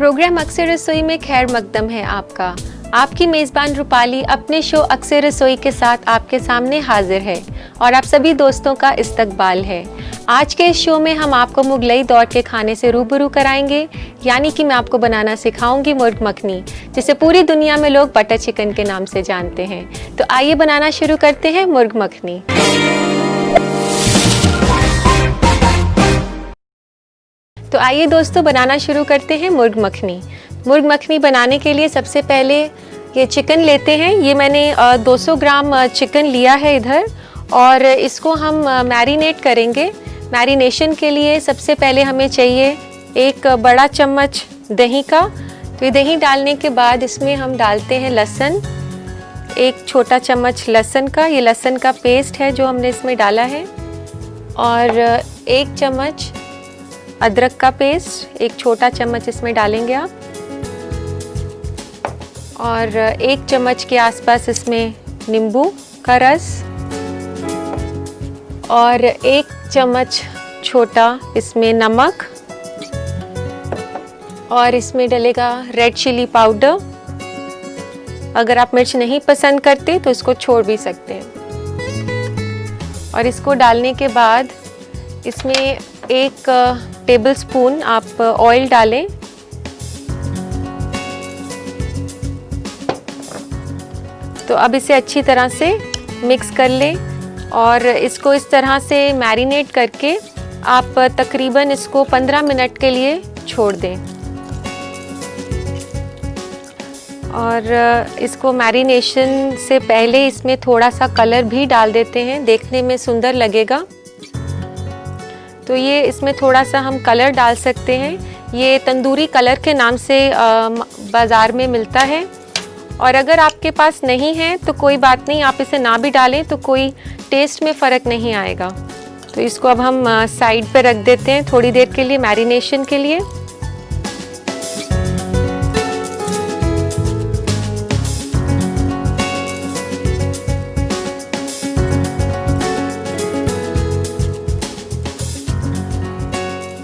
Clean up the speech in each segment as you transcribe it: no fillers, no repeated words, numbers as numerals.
Programme अक्सर रसोई में खैर मकदम है आपका। आपकी मेज़बान रूपाली अपने शो अक्सर रसोई के साथ आपके सामने हाजिर है और आप सभी दोस्तों का इस्तकबाल है। आज के इस शो में हम आपको मुगलई दौर के खाने से रूबरू कराएंगे, यानी कि मैं आपको बनाना सिखाऊंगी मुर्ग मखनी, जिसे पूरी दुनिया में लोग बटर चिकन के नाम से जानते हैं। तो आइए बनाना शुरू करते हैं मुर्ग मखनी। तो आइए दोस्तों बनाना शुरू करते हैं मुर्ग मखनी। मुर्ग मखनी बनाने के लिए सबसे पहले ये चिकन लेते हैं। ये मैंने 200 ग्राम चिकन लिया है इधर, और इसको हम मैरिनेट करेंगे। मैरिनेशन के लिए सबसे पहले हमें चाहिए एक बड़ा चम्मच दही का। तो ये दही डालने के बाद इसमें हम डालते हैं लहसुन, एक छोटा चम्मच लहसुन का। ये लहसुन का पेस्ट है जो हमने इसमें डाला है, और एक चम्मच अदरक का पेस्ट, एक छोटा चम्मच इसमें डालेंगे आप, और एक चम्मच के आसपास इसमें नींबू का रस, और एक चम्मच छोटा इसमें नमक, और इसमें डलेगा रेड चिली पाउडर। अगर आप मिर्च नहीं पसंद करते तो इसको छोड़ भी सकते हैं। और इसको डालने के बाद इसमें एक टेबल स्पून आप ऑयल डालें। तो अब इसे अच्छी तरह से मिक्स कर लें, और इसको इस तरह से मैरिनेट करके आप तकरीबन इसको 15 मिनट के लिए छोड़ दें। और इसको मैरिनेशन से पहले इसमें थोड़ा सा कलर भी डाल देते हैं, देखने में सुंदर लगेगा। तो ये इसमें थोड़ा सा हम कलर डाल सकते हैं। ये तंदूरी कलर के नाम से बाज़ार में मिलता है, और अगर आपके पास नहीं है तो कोई बात नहीं, आप इसे ना भी डालें तो कोई टेस्ट में फ़र्क नहीं आएगा। तो इसको अब हम साइड पे रख देते हैं थोड़ी देर के लिए मैरिनेशन के लिए।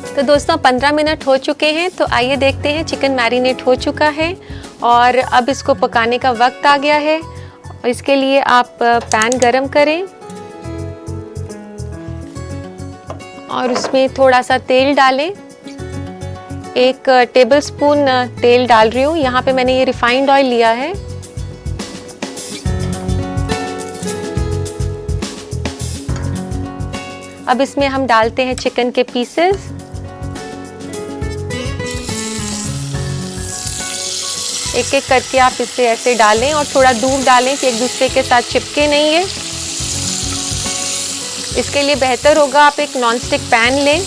तो दोस्तों 15 मिनट हो चुके हैं। तो आइए देखते हैं, चिकन मैरिनेट हो चुका है और अब इसको पकाने का वक्त आ गया है। इसके लिए आप पैन गरम करें और उसमें थोड़ा सा तेल डालें। एक टेबल स्पून तेल डाल रही हूँ। यहाँ पे मैंने ये रिफाइंड ऑयल लिया है। अब इसमें हम डालते हैं चिकन के पीसेस। एक एक करके आप इसे ऐसे डालें और थोड़ा दूर डालें कि एक दूसरे के साथ चिपके नहीं है। इसके लिए बेहतर होगा आप एक नॉनस्टिक पैन लें।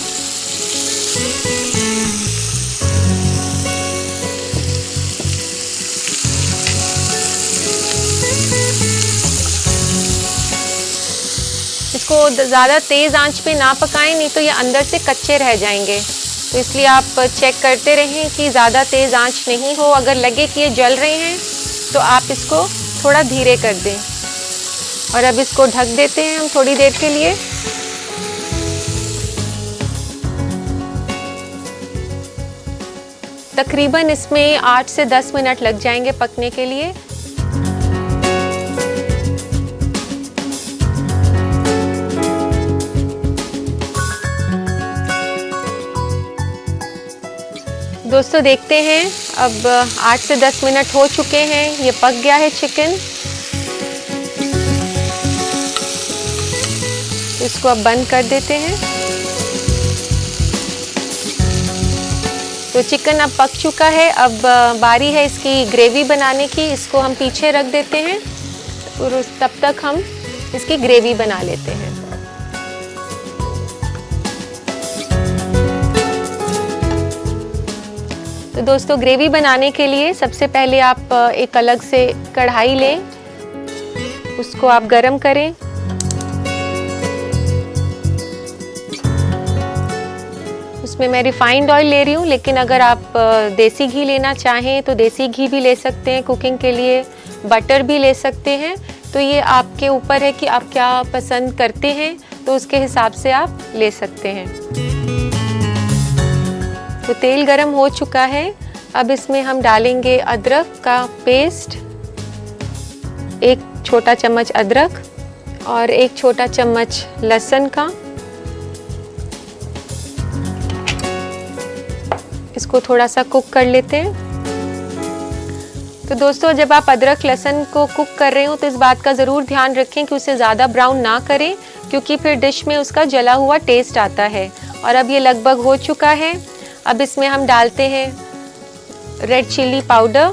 इसको ज़्यादा तेज़ आंच पे ना पकाएं, नहीं तो ये अंदर से कच्चे रह जाएंगे। तो इसलिए आप चेक करते रहें कि ज़्यादा तेज़ आंच नहीं हो। अगर लगे कि ये जल रहे हैं तो आप इसको थोड़ा धीरे कर दें। और अब इसको ढक देते हैं हम थोड़ी देर के लिए। तकरीबन इसमें 8 से 10 मिनट लग जाएंगे पकने के लिए। दोस्तों देखते हैं, अब 8 से 10 मिनट हो चुके हैं। ये पक गया है चिकन। इसको अब बंद कर देते हैं। तो चिकन अब पक चुका है। अब बारी है इसकी ग्रेवी बनाने की। इसको हम पीछे रख देते हैं और तब तक हम इसकी ग्रेवी बना लेते हैं। तो दोस्तों ग्रेवी बनाने के लिए सबसे पहले आप एक अलग से कढ़ाई लें, उसको आप गरम करें। उसमें मैं रिफाइंड ऑयल ले रही हूँ, लेकिन अगर आप देसी घी लेना चाहें तो देसी घी भी ले सकते हैं। कुकिंग के लिए बटर भी ले सकते हैं। तो ये आपके ऊपर है कि आप क्या पसंद करते हैं, तो उसके हिसाब से आप ले सकते हैं। तो तेल गरम हो चुका है। अब इसमें हम डालेंगे अदरक का पेस्ट, 1 छोटा चम्मच अदरक और 1 छोटा चम्मच लहसुन का। इसको थोड़ा सा कुक कर लेते हैं। तो दोस्तों, जब आप अदरक लहसुन को कुक कर रहे हो तो इस बात का ज़रूर ध्यान रखें कि उसे ज़्यादा ब्राउन ना करें, क्योंकि फिर डिश में उसका जला हुआ टेस्ट आता है। और अब ये लगभग हो चुका है। अब इसमें हम डालते हैं रेड चिली पाउडर,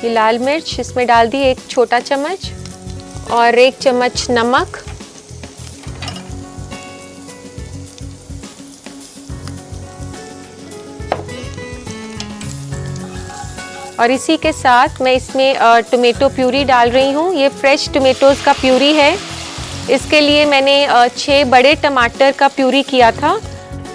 ये लाल मिर्च इसमें डाल दी 1 छोटा चम्मच, और 1 चम्मच नमक, और इसी के साथ मैं इसमें टोमेटो प्यूरी डाल रही हूँ। ये फ्रेश टोमेटोज़ का प्यूरी है। इसके लिए मैंने 6 बड़े टमाटर का प्यूरी किया था।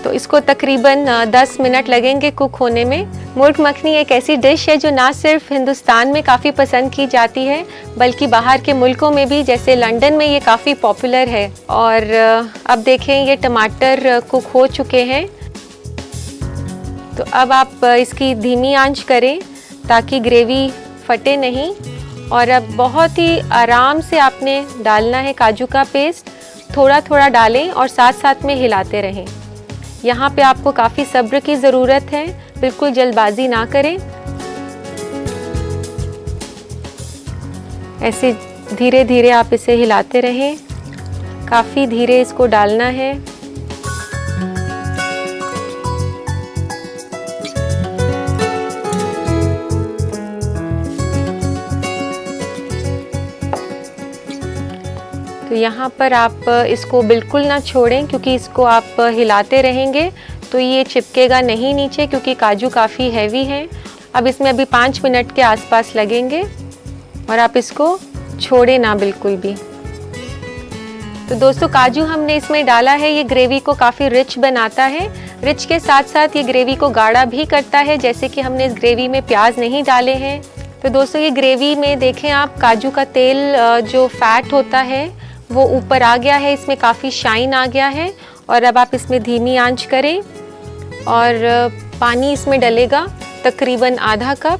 तो इसको तकरीबन 10 मिनट लगेंगे कुक होने में। मुर्ग मखनी एक ऐसी डिश है जो ना सिर्फ हिंदुस्तान में काफ़ी पसंद की जाती है, बल्कि बाहर के मुल्कों में भी, जैसे लंदन में ये काफ़ी पॉपुलर है। और अब देखें, ये टमाटर कुक हो चुके हैं। तो अब आप इसकी धीमी आंच करें ताकि ग्रेवी फटे नहीं। और अब बहुत ही आराम से आपने डालना है काजू का पेस्ट। थोड़ा थोड़ा डालें और साथ साथ में हिलाते रहें। यहाँ पे आपको काफ़ी सब्र की ज़रूरत है, बिल्कुल जल्दबाजी ना करें। ऐसे धीरे धीरे आप इसे हिलाते रहें, काफ़ी धीरे इसको डालना है। तो यहाँ पर आप इसको बिल्कुल ना छोड़ें, क्योंकि इसको आप हिलाते रहेंगे तो ये चिपकेगा नहीं नीचे, क्योंकि काजू काफ़ी हैवी है। अब इसमें अभी 5 मिनट के आसपास लगेंगे और आप इसको छोड़े ना बिल्कुल भी। तो दोस्तों, काजू हमने इसमें डाला है, ये ग्रेवी को काफ़ी रिच बनाता है। रिच के साथ साथ ये ग्रेवी को गाढ़ा भी करता है, जैसे कि हमने इस ग्रेवी में प्याज नहीं डाले हैं। तो दोस्तों, ये ग्रेवी में देखें आप, काजू का तेल जो फैट होता है वो ऊपर आ गया है, इसमें काफ़ी शाइन आ गया है। और अब आप इसमें धीमी आंच करें और पानी इसमें डलेगा तकरीबन आधा कप।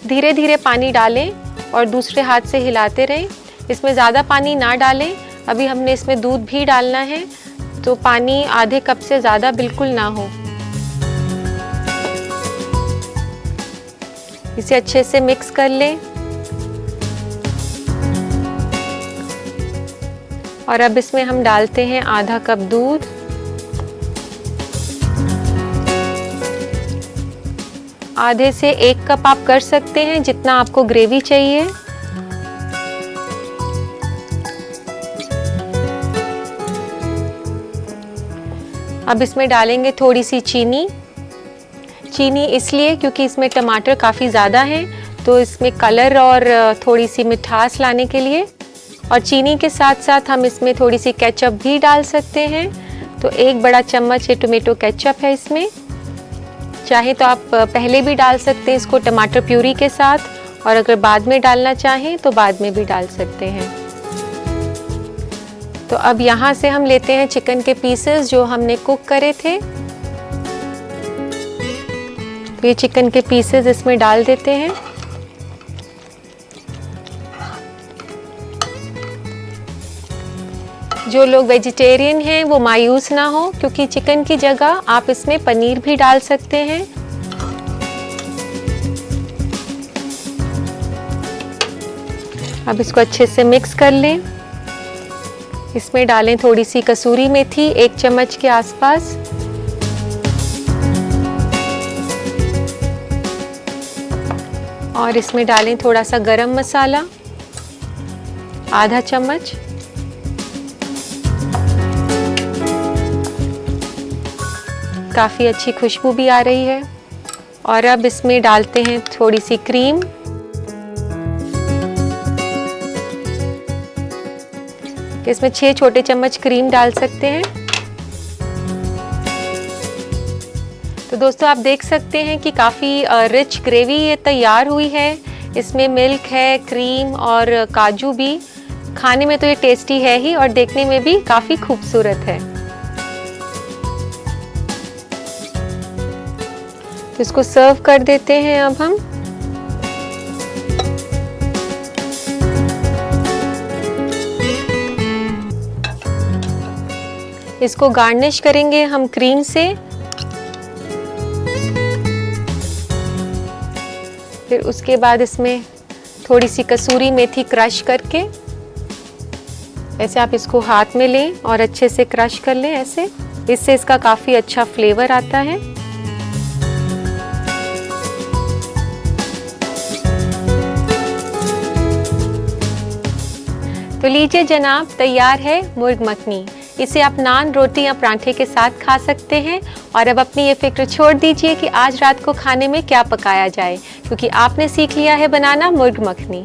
धीरे धीरे पानी डालें और दूसरे हाथ से हिलाते रहें। इसमें ज़्यादा पानी ना डालें, अभी हमने इसमें दूध भी डालना है, तो पानी आधे कप से ज़्यादा बिल्कुल ना हो। इसे अच्छे से मिक्स कर लें। और अब इसमें हम डालते हैं आधा कप दूध। आधे से 1 कप आप कर सकते हैं, जितना आपको ग्रेवी चाहिए। अब इसमें डालेंगे थोड़ी सी चीनी। चीनी इसलिए क्योंकि इसमें टमाटर काफ़ी ज़्यादा हैं, तो इसमें कलर और थोड़ी सी मिठास लाने के लिए। और चीनी के साथ साथ हम इसमें थोड़ी सी केचप भी डाल सकते हैं। तो 1 बड़ा चम्मच ये टोमेटो केचप है इसमें। चाहे तो आप पहले भी डाल सकते हैं इसको टमाटर प्यूरी के साथ, और अगर बाद में डालना चाहें तो बाद में भी डाल सकते हैं। तो अब यहाँ से हम लेते हैं चिकन के पीसेस जो हमने कुक करे थे। तो ये चिकन के पीसेस इसमें डाल देते हैं। जो लोग वेजिटेरियन हैं वो मायूस ना हो, क्योंकि चिकन की जगह आप इसमें पनीर भी डाल सकते हैं। अब इसको अच्छे से मिक्स कर लें। इसमें डालें थोड़ी सी कसूरी मेथी, 1 चम्मच के आसपास। और इसमें डालें थोड़ा सा गरम मसाला, आधा चम्मच। काफ़ी अच्छी खुशबू भी आ रही है। और अब इसमें डालते हैं थोड़ी सी क्रीम। इसमें 6 छोटे चम्मच क्रीम डाल सकते हैं। तो दोस्तों, आप देख सकते हैं कि काफ़ी रिच ग्रेवी ये तैयार हुई है। इसमें मिल्क है, क्रीम और काजू भी। खाने में तो ये टेस्टी है ही, और देखने में भी काफ़ी खूबसूरत है। तो इसको सर्व कर देते हैं अब हम। इसको गार्निश करेंगे हम क्रीम से। फिर उसके बाद इसमें थोड़ी सी कसूरी मेथी क्रश करके, ऐसे आप इसको हाथ में लें और अच्छे से क्रश कर लें ऐसे, इससे इसका काफ़ी अच्छा फ्लेवर आता है। तो लीजिए जनाब, तैयार है मुर्ग मखनी। इसे आप नान, रोटी या पराठे के साथ खा सकते हैं। और अब अपनी ये फिक्र छोड़ दीजिए कि आज रात को खाने में क्या पकाया जाए, क्योंकि आपने सीख लिया है बनाना मुर्ग मखनी।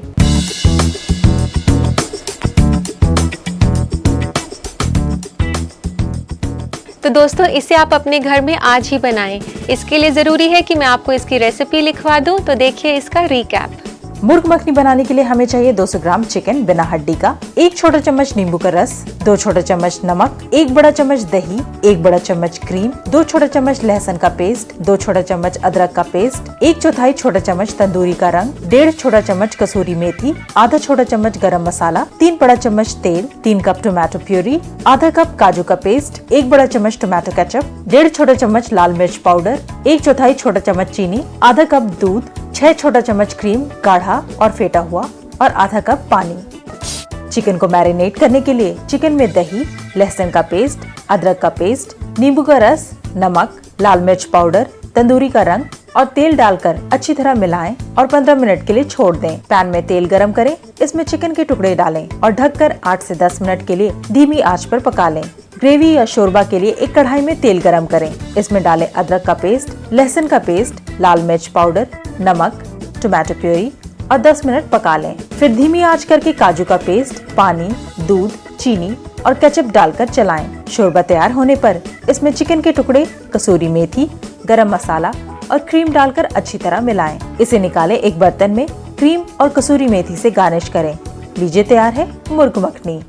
तो दोस्तों, इसे आप अपने घर में आज ही बनाएं। इसके लिए ज़रूरी है कि मैं आपको इसकी रेसिपी लिखवा दूं। तो देखिए इसका रिकैप। मुर्ग मखनी बनाने के लिए हमें चाहिए 200 ग्राम चिकन बिना हड्डी का, 1 छोटा चम्मच नींबू का रस, 2 छोटा चम्मच नमक, 1 बड़ा चम्मच दही, 1 बड़ा चम्मच क्रीम, 2 छोटा चम्मच लहसुन का पेस्ट, 2 छोटा चम्मच अदरक का पेस्ट, 1/4 छोटा चम्मच तंदूरी का रंग, 1.5 छोटा चम्मच कसूरी मेथी, आधा छोटा चम्मच गरम मसाला, 3 बड़ा चम्मच तेल, 3 कप टोमेटो प्यूरी, आधा कप काजू का पेस्ट, 1 बड़ा चम्मच टोमेटो केचप, 1.5 छोटा चम्मच लाल मिर्च पाउडर, 1/4 छोटा चम्मच चीनी, आधा कप दूध, 6 छोटा चम्मच क्रीम गाढ़ा और फेटा हुआ और आधा कप पानी। चिकन को मैरिनेट करने के लिए चिकन में दही, लहसुन का पेस्ट, अदरक का पेस्ट, नींबू का रस, नमक, लाल मिर्च पाउडर, तंदूरी का रंग और तेल डालकर अच्छी तरह मिलाएं और 15 मिनट के लिए छोड़ दें। पैन में तेल गरम करें, इसमें चिकन के टुकड़े डालें और ढककर 8 से 10 मिनट के लिए धीमी आंच पर पका लें। ग्रेवी या शोरबा के लिए एक कढ़ाई में तेल गरम करें, इसमें डालें अदरक का पेस्ट, लहसुन का पेस्ट, लाल मिर्च पाउडर, नमक, टोमेटो प्यूरी और 10 मिनट पका लें। फिर धीमी आंच करके काजू का पेस्ट, पानी, दूध, चीनी और केचप डालकर चलाएं। शोरबा तैयार होने पर इसमें चिकन के टुकड़े, कसूरी मेथी, गरम मसाला और क्रीम डालकर अच्छी तरह मिलाएं। इसे निकालें एक बर्तन में, क्रीम और कसूरी मेथी से गार्निश करें। लीजिए तैयार है मुर्ग मखनी।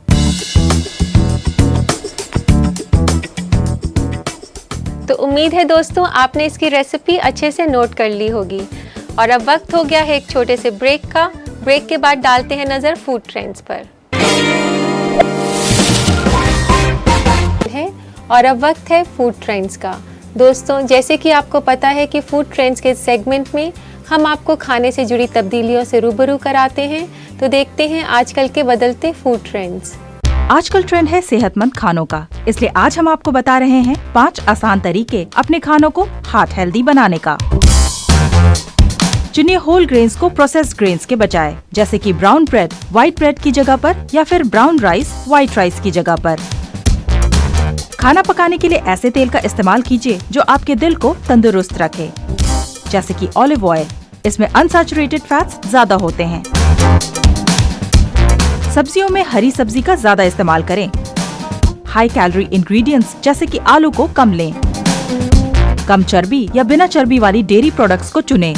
तो उम्मीद है दोस्तों आपने इसकी रेसिपी अच्छे से नोट कर ली होगी। और अब वक्त हो गया है एक छोटे से ब्रेक का। ब्रेक के बाद डालते हैं नजर फूड ट्रेंड्स पर। और अब वक्त है फूड ट्रेंड्स का। दोस्तों, जैसे कि आपको पता है कि फूड ट्रेंड्स के सेगमेंट में हम आपको खाने से जुड़ी तब्दीलियों से रूबरू कराते हैं। तो देखते हैं आजकल के बदलते फूड ट्रेंड्स। आजकल ट्रेंड है सेहतमंद खानों का, इसलिए आज हम आपको बता रहे हैं 5 आसान तरीके अपने खानों को हार्ट हेल्दी बनाने का। चुनिए होल ग्रेन्स को प्रोसेस्ड ग्रेन्स के बजाय, जैसे कि ब्राउन ब्रेड व्हाइट ब्रेड की जगह पर या फिर ब्राउन राइस व्हाइट राइस की जगह पर। खाना पकाने के लिए ऐसे तेल का इस्तेमाल कीजिए जो आपके दिल को तंदुरुस्त रखे, जैसे कि ऑलिव ऑयल। इसमें अनसैचुरेटेड फैट्स ज्यादा होते हैं। सब्जियों में हरी सब्जी का ज्यादा इस्तेमाल करें। हाई कैलोरी इंग्रेडिएंट्स जैसे कि आलू को कम लें। कम चर्बी या बिना चर्बी वाली डेयरी प्रोडक्ट्स को चुनें,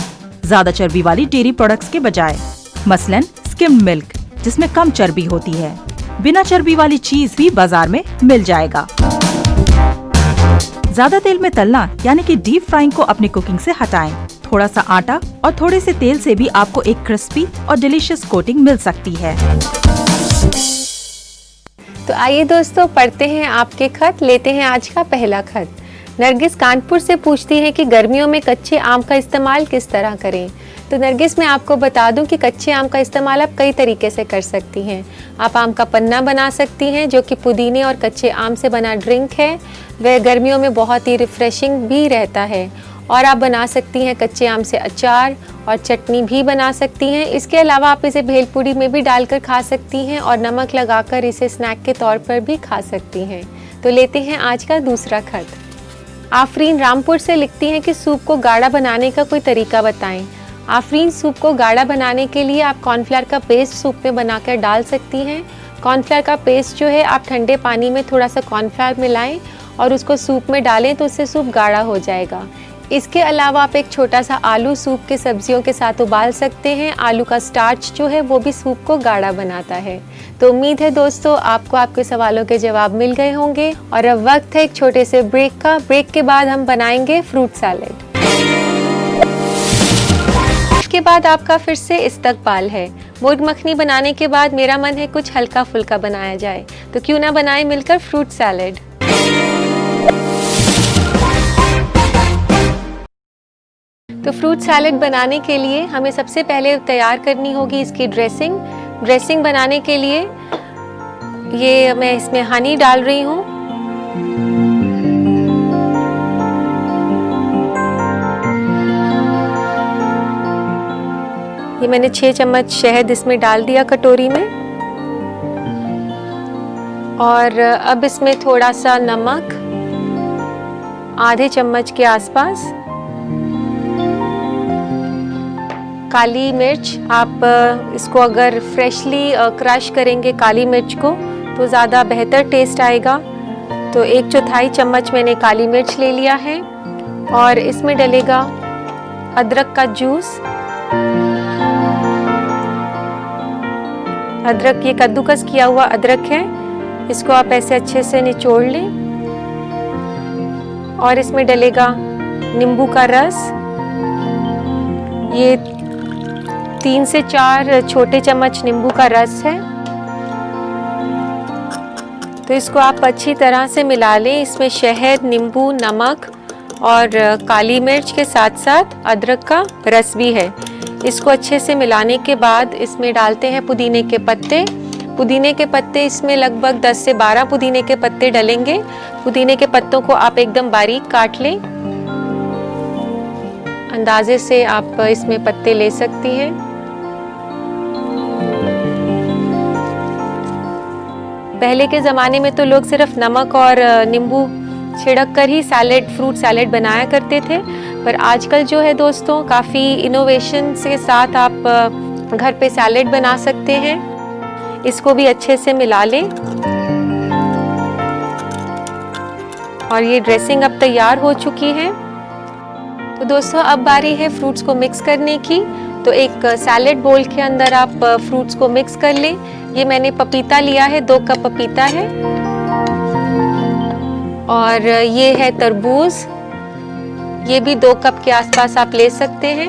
ज्यादा चर्बी वाली डेयरी प्रोडक्ट्स के बजाय। मसलन स्किम्ड मिल्क जिसमें कम चर्बी होती है। बिना चर्बी वाली चीज भी बाजार में मिल जाएगा। ज्यादा तेल में तलना यानी कि डीप फ्राइंग को अपनी कुकिंग से हटाएं। थोड़ा सा आटा और थोड़े से तेल से भी आपको एक क्रिस्पी और डिलीशियस कोटिंग मिल सकती है। तो आइए दोस्तों, पढ़ते हैं आपके खत। लेते हैं आज का पहला खत। नरगिस कानपुर से पूछती है कि गर्मियों में कच्चे आम का इस्तेमाल किस तरह करें। तो नरगिस, मैं आपको बता दूं कि कच्चे आम का इस्तेमाल आप कई तरीके से कर सकती हैं। आप आम का पन्ना बना सकती हैं, जो कि पुदीने और कच्चे आम से बना ड्रिंक है। वह गर्मियों में बहुत ही रिफ्रेशिंग भी रहता है। और आप बना सकती हैं कच्चे आम से अचार और चटनी भी बना सकती हैं। इसके अलावा आप इसे भेलपूरी में भी डालकर खा सकती हैं और नमक लगाकर इसे स्नैक के तौर पर भी खा सकती हैं। तो लेते हैं आज का दूसरा खत। आफरीन रामपुर से लिखती हैं कि सूप को गाढ़ा बनाने का कोई तरीका बताएं। आफरीन, सूप को गाढ़ा बनाने के लिए आप कॉर्नफ्लावर का पेस्ट सूप में बनाकर डाल सकती हैं। कॉर्नफ्लावर का पेस्ट जो है आप ठंडे पानी में थोड़ा सा कॉर्नफ्लावर मिलाएं और उसको सूप में डालें, तो उससे सूप गाढ़ा हो जाएगा। इसके अलावा आप एक छोटा सा आलू सूप के सब्जियों के साथ उबाल सकते हैं। आलू का स्टार्च जो है वो भी सूप को गाढ़ा बनाता है। तो उम्मीद है दोस्तों आपको आपके सवालों के जवाब मिल गए होंगे। और अब वक्त है एक छोटे से ब्रेक का। ब्रेक के बाद हम बनाएंगे फ्रूट सैलेड। के बाद आपका फिर से इस्तकबाल है। मुर्ग मखनी बनाने के बाद मेरा मन है कुछ हल्का फुल्का बनाया जाए, तो क्यों ना बनाए मिलकर फ्रूट सैलेड। तो फ्रूट सैलेड बनाने के लिए हमें सबसे पहले तैयार करनी होगी इसकी ड्रेसिंग। ड्रेसिंग बनाने के लिए ये मैं इसमें हनी डाल रही हूँ। ये मैंने 6 चम्मच शहद इसमें डाल दिया कटोरी में। और अब इसमें थोड़ा सा नमक, आधे चम्मच के आसपास। काली मिर्च, आप इसको अगर फ्रेशली क्रश करेंगे काली मिर्च को तो ज़्यादा बेहतर टेस्ट आएगा। तो 1/4 चम्मच मैंने काली मिर्च ले लिया है। और इसमें डलेगा अदरक का जूस। अदरक, ये कद्दूकस किया हुआ अदरक है, इसको आप ऐसे अच्छे से निचोड़ लें। और इसमें डलेगा नींबू का रस। ये 3 से 4 छोटे चम्मच नींबू का रस है। तो इसको आप अच्छी तरह से मिला लें। इसमें शहद, नींबू, नमक और काली मिर्च के साथ साथ अदरक का रस भी है। इसको अच्छे से मिलाने के बाद इसमें डालते हैं पुदीने के पत्ते। पुदीने के पत्ते इसमें लगभग 10 से 12 पुदीने के पत्ते डलेंगे। पुदीने के पत्तों को आप एकदम बारीक काट लें। अंदाजे से आप इसमें पत्ते ले सकती हैं। पहले के ज़माने में तो लोग सिर्फ नमक और नींबू छिड़क कर ही फ्रूट सैलेड बनाया करते थे, पर आजकल जो है दोस्तों काफ़ी इनोवेशन के साथ आप घर पे सैलेड बना सकते हैं। इसको भी अच्छे से मिला लें। और ये ड्रेसिंग अब तैयार हो चुकी है। तो दोस्तों अब बारी है फ्रूट्स को मिक्स करने की। तो एक सैलेड बोल के अंदर आप फ्रूट्स को मिक्स कर लें। ये मैंने पपीता लिया है, 2 कप पपीता है। और ये है तरबूज, ये भी 2 कप के आसपास आप ले सकते हैं।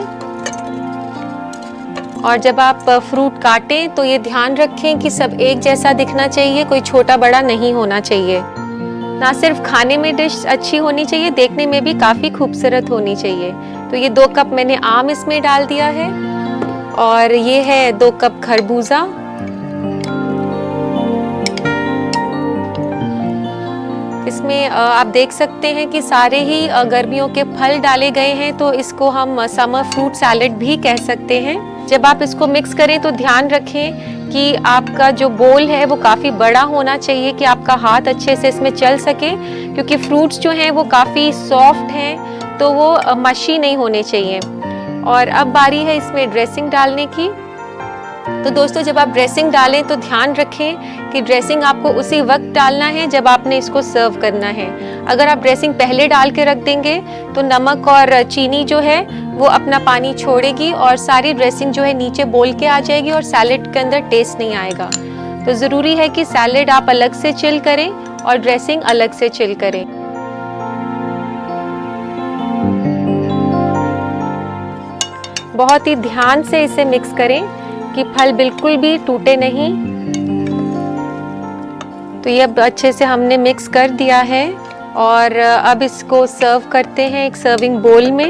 और जब आप फ्रूट काटें तो ये ध्यान रखें कि सब एक जैसा दिखना चाहिए, कोई छोटा बड़ा नहीं होना चाहिए। ना सिर्फ खाने में डिश अच्छी होनी चाहिए, देखने में भी काफ़ी खूबसूरत होनी चाहिए। तो ये 2 कप मैंने आम इसमें डाल दिया है। और ये है 2 कप खरबूजा। इसमें आप देख सकते हैं कि सारे ही गर्मियों के फल डाले गए हैं, तो इसको हम समर फ्रूट सैलेड भी कह सकते हैं। जब आप इसको मिक्स करें तो ध्यान रखें कि आपका जो बोल है वो काफ़ी बड़ा होना चाहिए कि आपका हाथ अच्छे से इसमें चल सके, क्योंकि फ्रूट्स जो हैं वो काफ़ी सॉफ्ट हैं, तो वो मशी नहीं होने चाहिए। और अब बारी है इसमें ड्रेसिंग डालने की। तो दोस्तों जब आप ड्रेसिंग डालें तो ध्यान रखें कि ड्रेसिंग आपको उसी वक्त डालना है जब आपने इसको सर्व करना है। अगर आप ड्रेसिंग पहले डाल के रख देंगे तो नमक और चीनी जो है वो अपना पानी छोड़ेगी और सारी ड्रेसिंग जो है नीचे बोल के आ जाएगी और सैलेड के अंदर टेस्ट नहीं आएगा। तो ज़रूरी है कि सैलेड आप अलग से चिल करें और ड्रेसिंग अलग से चिल करें। बहुत ही ध्यान से इसे मिक्स करें कि फल बिल्कुल भी टूटे नहीं। तो ये अब अच्छे से हमने मिक्स कर दिया है और अब इसको सर्व करते हैं एक सर्विंग बोल में।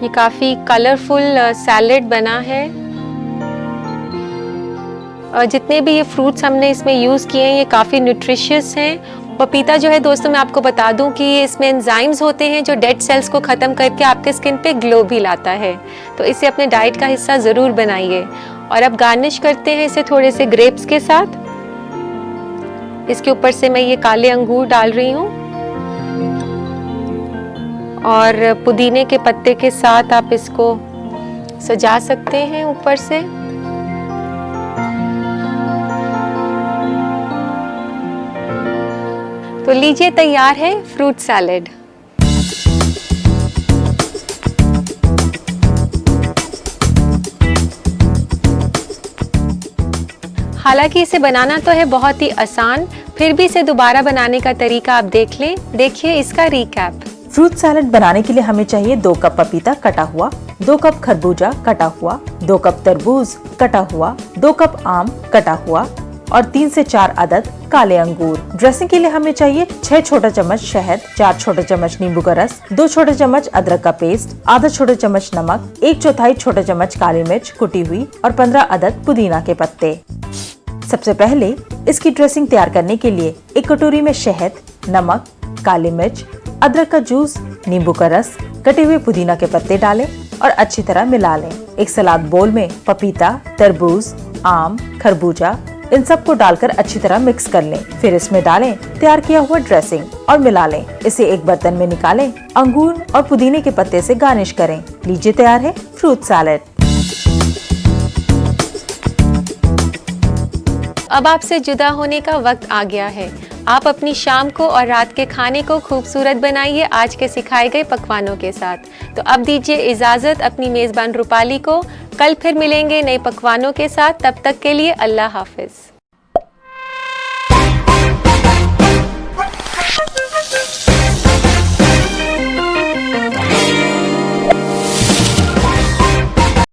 ये काफ़ी कलरफुल सैलेड बना है। जितने भी ये फ्रूट्स हमने इसमें यूज़ किए हैं ये काफ़ी न्यूट्रिशियस हैं। पपीता जो है दोस्तों मैं आपको बता दूं कि इसमें एंजाइम्स होते हैं जो डेड सेल्स को ख़त्म करके आपके स्किन पे ग्लो भी लाता है। तो इसे अपने डाइट का हिस्सा ज़रूर बनाइए। और अब गार्निश करते हैं इसे थोड़े से ग्रेप्स के साथ। इसके ऊपर से मैं ये काले अंगूर डाल रही हूँ और पुदीने के पत्ते के साथ आप इसको सजा सकते हैं ऊपर से। तो लीजिए तैयार है फ्रूट सैलेड। हालांकि इसे बनाना तो है बहुत ही आसान, फिर भी इसे दोबारा बनाने का तरीका आप देख लें। देखिए इसका रिकैप। फ्रूट सैलेड बनाने के लिए हमें चाहिए 2 कप पपीता कटा हुआ, 2 कप खरबूजा कटा हुआ, 2 कप तरबूज कटा हुआ, 2 कप आम कटा हुआ और 3 से 4 अदद काले अंगूर। ड्रेसिंग के लिए हमें चाहिए 6 छोटा चम्मच शहद, 4 छोटे चम्मच नींबू का रस, 2 छोटे चम्मच अदरक का पेस्ट, आधा छोटे चम्मच नमक, 1/4 छोटा चम्मच काली मिर्च कुटी हुई और 15 अदद पुदीना के पत्ते। सबसे पहले इसकी ड्रेसिंग तैयार करने के लिए एक कटोरी में शहद, नमक, काली मिर्च, अदरक का जूस, नींबू का रस, कटे हुए पुदीना के पत्ते डालें और अच्छी तरह मिला लें। एक सलाद बोल में पपीता, तरबूज, आम, खरबूजा इन सबको डालकर अच्छी तरह मिक्स कर लें। फिर इसमें डालें तैयार किया हुआ ड्रेसिंग और मिला लें। इसे एक बर्तन में निकालें। अंगूर और पुदीने के पत्ते से गार्निश करें। लीजिए तैयार है फ्रूट सैलेड। अब आपसे जुदा होने का वक्त आ गया है। आप अपनी शाम को और रात के खाने को खूबसूरत बनाइए आज के सिखाए गए पकवानों के साथ। तो अब दीजिए इजाज़त अपनी मेज़बान रूपाली को। कल फिर मिलेंगे नए पकवानों के साथ। तब तक के लिए अल्लाह हाफिज़।